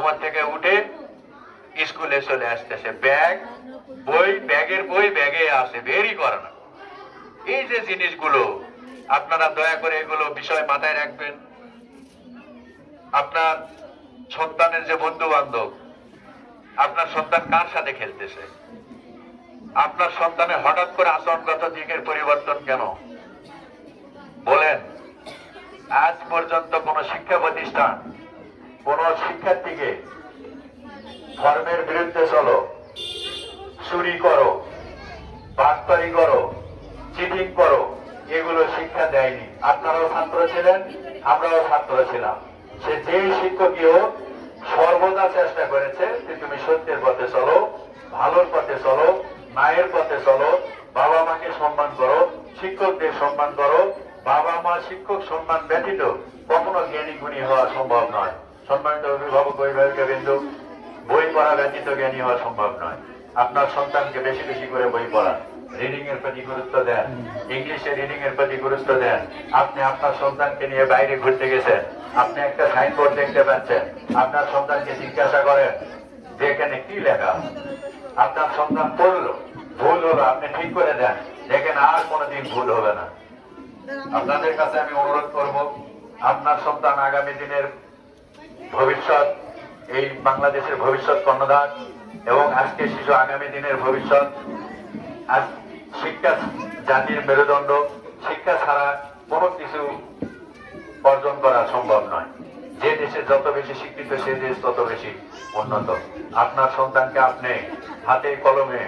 ঘুমার থেকে উঠে স্কুলে চলে আসতেছে, ব্যাগ বই, ব্যাগের বই ব্যাগে আসে, বেরই করে না। এই যে জিনিসগুলো আপনারা দয়া করে এগুলো বিষয় মাথায় রাখবেন। আপনার সন্তানের যে বন্ধু বান্ধব, আপনার সন্তান কার সাথে খেলতেছে, আপনার সন্তানের হঠাৎ করে আচরণগত দিকের পরিবর্তন কেন বলেন? আজ পর্যন্ত কোন শিক্ষা প্রতিষ্ঠান কোন শিক্ষার্থীকে ধর্মের বিরুদ্ধে চলো, চুরি করো, বাটপারি করো, চিটিং করো, এগুলো শিক্ষা দেয়নি। আপনারাও ছাত্র ছিলেন, আমরাও ছাত্র ছিলাম। সে যেই শিক্ষকই হোক সর্বদা চেষ্টা করেছে যে তুমি সত্যের পথে চলো, ভালোর পথে চলো, মায়ের পথে চলো, বাবা মাকে সম্মান করো, শিক্ষকদের সম্মান করো। বাবা মা শিক্ষক সম্মান ব্যতীত কখনো জ্ঞানী গুণী হওয়া সম্ভব নয়। সম্মানিত অভিভাবক অভিভাবিকা বিন্দু, বই পড়া ব্যতীত জ্ঞানী হওয়া সম্ভব নয়। আপনার সন্তানকে বেশি বেশি করে বই পড়ান, রিডিং এর প্রতি গুরুত্ব দেন, ইংলিশে রিডিং এর প্রতি গুরুত্ব দেন। আপনি আপনার সন্তানকে নিয়ে বাইরে ঘুরতে গেছেন, আপনি একটা সাইনবোর্ড দেখতে পাচ্ছেন, আপনার সন্তানকে জিজ্ঞাসা করেন যে এখানে কি লেখা। আপনার সন্তান পড়লো, ভুল হলো, আপনি ঠিক করে দেন, দেখেন আর কোনোদিন ভুল হবে না। আপনাদের কাছে আমি অনুরোধ করব, আপনার সন্তান আগামী দিনের ভবিষ্যৎ, এই বাংলাদেশের ভবিষ্যৎ কর্ণধার এবং আজকে শিশু আগামী দিনের ভবিষ্যৎ। আজ শিক্ষা জাতির মেরুদণ্ড, শিক্ষা ছাড়া কোনো কিছু অর্জন করা সম্ভব নয়। যে দেশে যত বেশি শিক্ষিত সে দেশ তত বেশি উন্নত। আপনার সন্তানকে আপনি হাতে কলমে,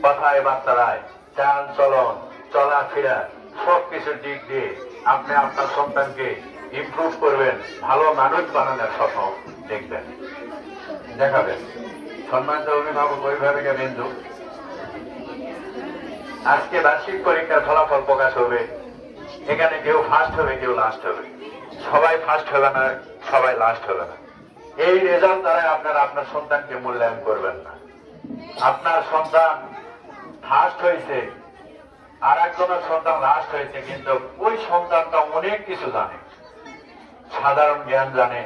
কথায় বার্তায়, চাল চলন, চলাফেরা সবকিছুর দিক দিয়ে আপনি আপনার সন্তানকে ইমপ্রুভ করবেন, ভালো মানুষ বানানোর স্বপ্ন দেখবেন, দেখাবেন। সম্মানিত অভিভাবক অভিভাবিকা বিন্দু, আজকে বার্ষিক পরীক্ষার ফলাফল প্রকাশ হবে। এখানে কেউ ফার্স্ট হবে, কেউ লাস্ট হবে। সবাই ফার্স্ট হবে না, সবাই লাস্ট হবে না। এই রেজাল্ট দ্বারা আপনারা আপনার সন্তানকে মূল্যায়ন করবেন না। আপনার সন্তান ফার্স্ট হয়েছে, আর একজনের সন্তান লাস্ট হয়েছে, কিন্তু ওই সন্তানটা অনেক কিছু জানে, সাধারণ জ্ঞান জানে,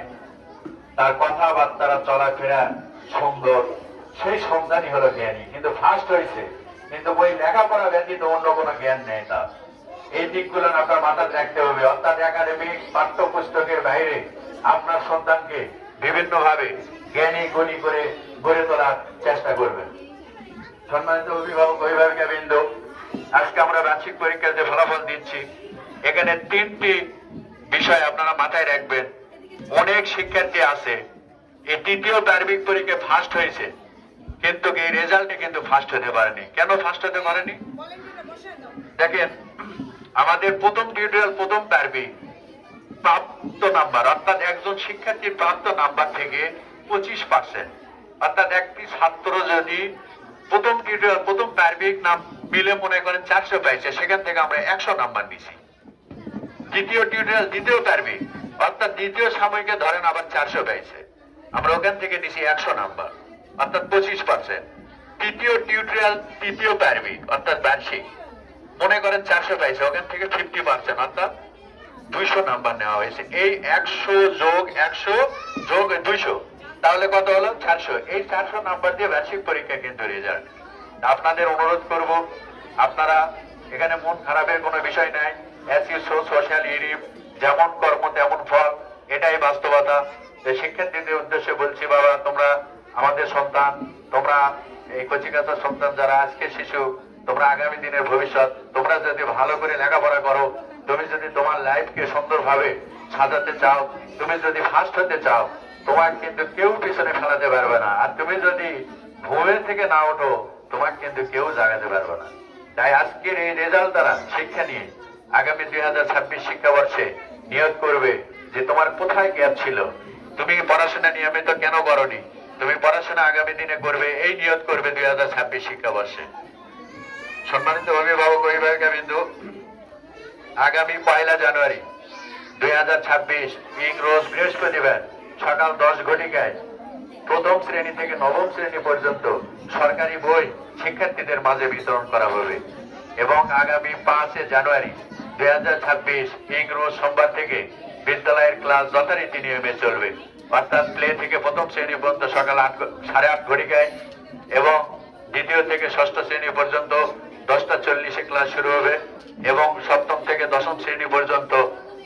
তার কথাবার্তা চলাফেরা সুন্দর, সেই সন্তানই হলো জ্ঞানী। কিন্তু ফার্স্ট হয়েছে, কিন্তু ওই লেখাপড়া ব্যতীত অন্য কোনো জ্ঞান নেই তার। এই দিকগুলো আপনার মাথায় রাখতে হবে। অর্থাৎ একাডেমিক পাঠ্যপুস্তকের বাইরে আপনার সন্তানকে বিভিন্ন ভাবে জ্ঞানী গুণী করে গড়ে তোলার চেষ্টা করবেন। সম্মানিত অভিভাবক অভিভাবিকা বিন্দু, আজকে আমরা বার্ষিক পরীক্ষার যে ফলাফল দিচ্ছি, এখানে 3টি বিষয় আপনারা মাথায় রাখবেন। অনেক শিক্ষার্থী আছে এই তৃতীয় বার্ষিক পরীক্ষায় ফার্স্ট হয়েছে, কিন্তু এই রেজাল্টে কিন্তু ফার্স্ট হতে পারেনি। কেন ফার্স্ট হতে পারেনি? দেখেন, আমাদের প্রথম টিউটোরিয়াল প্রথম বার্ষিক প্রাপ্ত নাম্বার, অর্থাৎ একজন শিক্ষার্থীর প্রাপ্ত নাম্বার থেকে 25%, অর্থাৎ একটি ছাত্র যদি প্রথম টিউটোরিয়াল প্রথম বার্ষিক নাম মিলে মনে করেন 400 পাইছে, সেখান থেকে আমরা 100 নাম্বার নিছি। দ্বিতীয় টিউটোরিয়াল দ্বিতীয় বার্ষিক, অর্থাৎ দ্বিতীয় সাময়িকে ধরেন আবার 400 পাইছে, আমরা ওখান থেকে নিছি 100 নাম্বার, অর্থাৎ 25%। তৃতীয় টিউটোরিয়াল তৃতীয় বার্ষিক, অর্থাৎ বার্ষিক মনে করেন 400 পাইছে, ওখান থেকে 50%, অর্থাৎ 200 নাম্বার নেওয়া হয়েছে। এই 100 যোগ 100 যোগ 200, তাহলে কত হলো? 400। এই 400 নাম্বার দিয়ে বার্ষিক পরীক্ষা কিন্তু রেজাল্ট। আপনাদের অনুরোধ করব, আপনারা এখানে মন খারাপের কোনো বিষয় নাই। অ্যাজ ইউ সো সোশ্যাল ইউরিপ, যেমন কর্ম তেমন ফল, এটাই বাস্তবতা। শিক্ষার্থীদের উদ্দেশ্যে বলছি, বাবা তোমরা আমাদের সন্তান, তোমরা এই কচিকাঁচার সন্তান যারা আজকে শিশু, তোমরা আগামী দিনের ভবিষ্যৎ। তোমরা যদি ভালো করে লেখাপড়া করো, তুমি যদি তোমার লাইফকে সুন্দরভাবে সাজাতে চাও, তুমি যদি ফার্স্ট হতে চাও, তোমার কিন্তু কেউ পিছনে ফেলাতে পারবে না। আর তুমি যদি ঘুমের থেকে না ওঠো, তোমাকে কিন্তু কেউ জাগাতে পারবে না। তাই আজকের এই রেজাল্ট দ্বারা শিক্ষা নিয়ে আগামী 2026 শিক্ষাবর্ষে নিয়োগ করবে যে তোমার কোথায় গ্যাপ ছিল, তুমি পড়াশোনা নিয়মিত কেন করনি, তুমি পড়াশোনা আগামী দিনে করবে, এই নিয়োগ করবে 2026 শিক্ষাবর্ষে। সম্মানিত অভিভাবক অভিভাবিকা বিন্দু, আগামী 1 জানুয়ারি 2026 রোজ বৃহস্পতিবার সকাল 10 ঘটিকায় প্রথম শ্রেণী থেকে নবম শ্রেণী পর্যন্ত সরকারি বই শিক্ষার্থীদের মাঝে বিতরণ করা হবে। এবং আগামী 5 জানুয়ারি 2026 রোজ সোমবার থেকে বিদ্যালয়ের ক্লাস যথারীতি নিয়মে চলবে। অর্থাৎ প্লে থেকে প্রথম শ্রেণী পর্যন্ত সকাল 8:30 ঘটিকায় এবং দ্বিতীয় থেকে ষষ্ঠ শ্রেণী পর্যন্ত 10:40 ক্লাস শুরু হবে এবং সপ্তম থেকে দশম শ্রেণী পর্যন্ত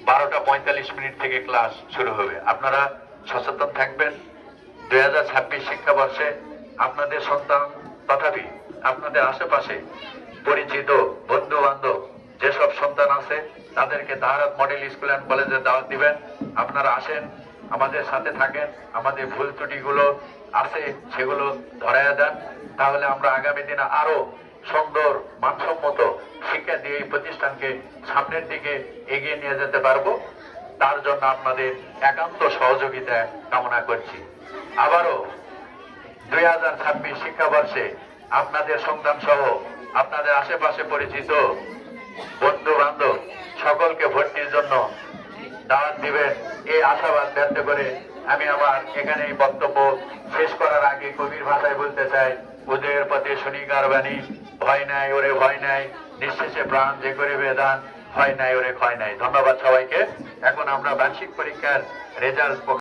12:45 থেকে ক্লাস শুরু হবে। আপনারা সচেতন থাকবেন। 2026 শিক্ষাবর্ষে আপনাদের সন্তান তথাপি আপনাদের আশেপাশে পরিচিত বন্ধু বান্ধব যেসব সন্তান আছে তাদেরকে দাহারাত মডেল স্কুল অ্যান্ড কলেজে দাওয়াত দিবেন। আপনারা আসেন, আমাদের সাথে থাকেন, আমাদের ভুল ত্রুটিগুলো আছে সেগুলো ধরাইয়া দেন, তাহলে আমরা আগামী দিনে আরো সুন্দর মানসম্মত শিক্ষা দিয়ে এই প্রতিষ্ঠানকে সামনের দিকে এগিয়ে নিয়ে যেতে পারবো। তার জন্য আপনাদের একান্ত সহযোগিতা কামনা করছি। আবারও 2026 শিক্ষাবর্ষে আপনাদের সন্তান সহ আপনাদের আশেপাশে পরিচিত বন্ধু বান্ধব সকলকে ভর্তির জন্য দাওয়াত দিবেন এই আশাবাদ ব্যক্ত করে আমি আমার এখানে এই বক্তব্য শেষ করার আগে কবির ভাষায় বলতে চাই, উদয়ের পথে শনিকার বাণী, ভয় নাই ওরে ভয় নাই, নিঃশেষে প্রাণ যে করিবে দান, ভয় নাই ওরে ক্ষয় নাই। ধন্যবাদ সবাইকে। এখন আমরা বার্ষিক পরীক্ষার রেজাল্ট